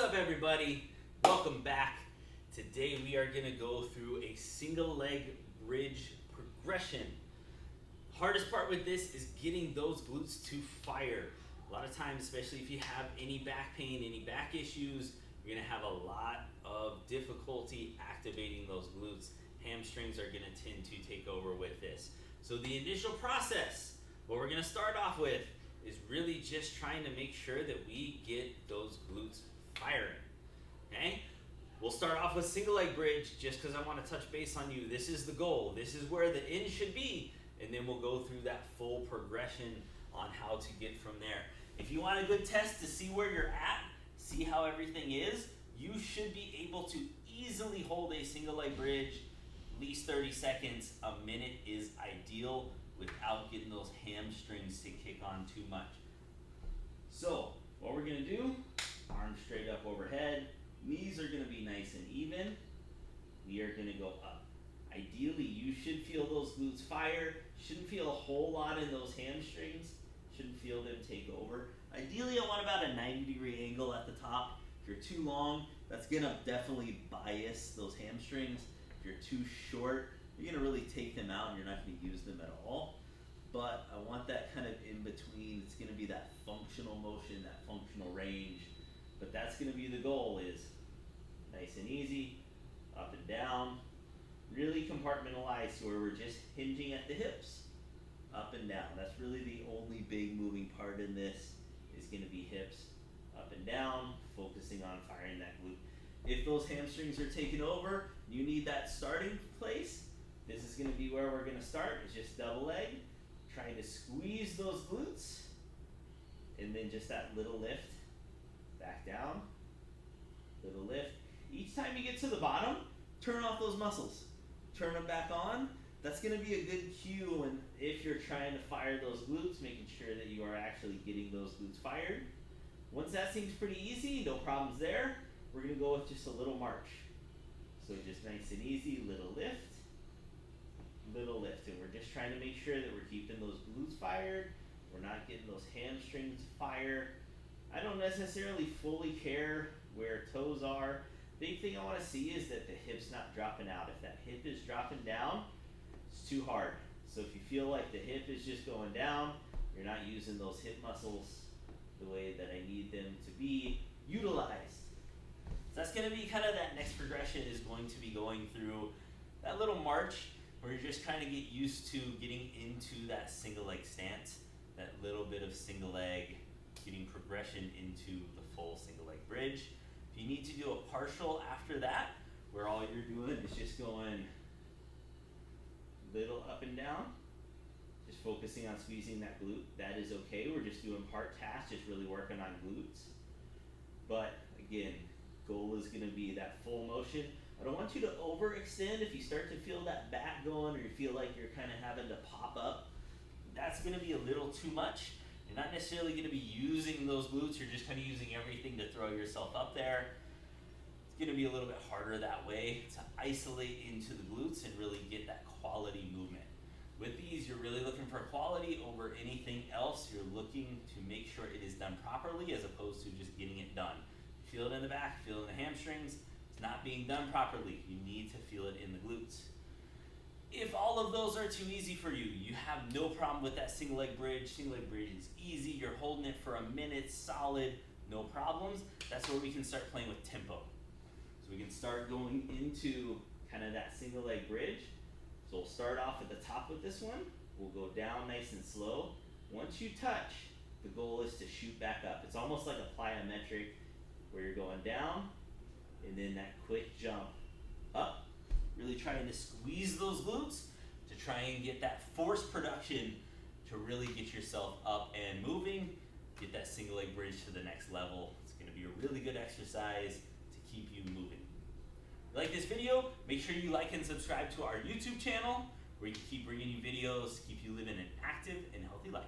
up, everybody? Welcome back. Today we are going to go through a single leg bridge progression. Hardest part with this is getting those glutes to fire. A lot of times, especially if you have any back pain, any back issues, you're going to have a lot of difficulty activating those glutes. Hamstrings are going to tend to take over with this. So the initial process, what we're going to start off with, is really just trying to make sure that we get those glutes firing. Okay? We'll start off with single leg bridge just because I want to touch base on you. This is the goal. This is where the end should be. And then we'll go through that full progression on how to get from there. If you want a good test to see where you're at, see how everything is, you should be able to easily hold a single leg bridge at least 30 seconds. A minute is ideal without getting those hamstrings to kick on too much. So what we're going to do, arms straight up overhead, knees are going to be nice and even. We are going to go up. Ideally, you should feel those glutes fire. Shouldn't feel a whole lot in those hamstrings. Shouldn't feel them take over. Ideally, I want about a 90-degree angle at the top. If you're too long, that's going to definitely bias those hamstrings. If you're too short, you're going to really take them out and you're not going to use them at all. But I want that kind of in between. It's going to be that functional motion, that functional range. But that's going to be the goal, is nice and easy, up and down. Really compartmentalized to where we're just hinging at the hips, up and down. That's really the only big moving part in this, is going to be hips, up and down, focusing on firing that glute. If those hamstrings are taking over, you need that starting place. This is going to be where we're going to start. It's just double leg, trying to squeeze those glutes, and then just that little lift, back down, little lift. Each time you get to the bottom, turn off those muscles. Turn them back on. That's going to be a good cue when, if you're trying to fire those glutes, making sure that you are actually getting those glutes fired. Once that seems pretty easy, no problems there, we're going to go with just a little march. So just nice and easy, little lift, and we're just trying to make sure that we're keeping those glutes fired. We're not getting those hamstrings fired. I don't necessarily fully care where toes are. Big thing I want to see is that the hip's not dropping out. If that hip is dropping down, it's too hard. So if you feel like the hip is just going down, you're not using those hip muscles the way that I need them to be utilized. So that's going to be kind of that next progression, is going to be going through that little march where you just kind of get used to getting into that single leg stance, that little bit of single leg, getting progression into the full single leg bridge. If you need to do a partial after that, where all you're doing is just going little up and down, just focusing on squeezing that glute, that is okay. We're just doing part tasks, just really working on glutes. But again, goal is going to be that full motion. I don't want you to overextend. If you start to feel that back going, or you feel like you're kind of having to pop up, that's going to be a little too much. You're not necessarily going to be using those glutes. You're just kind of using everything to throw yourself up there. It's going to be a little bit harder that way to isolate into the glutes and really get that quality movement. With these, you're really looking for quality over anything else. You're looking to make sure it is done properly, as opposed to just getting it done. Feel it in the back, feel it in the hamstrings. It's not being done properly. You need to feel it in the glutes. If all of those are too easy for you, you have no problem with that single leg bridge. Single leg bridge is easy. You're holding it for a minute, solid, no problems. That's where we can start playing with tempo. So we can start going into kind of that single leg bridge. So we'll start off at the top with this one. We'll go down nice and slow. Once you touch, the goal is to shoot back up. It's almost like a plyometric, where you're going down and then that quick jump up. Really trying to squeeze those glutes to try and get that force production to really get yourself up and moving, get that single leg bridge to the next level. It's going to be a really good exercise to keep you moving. If you like this video, make sure you like and subscribe to our YouTube channel, where we can keep bringing you videos, keep you living an active and healthy life.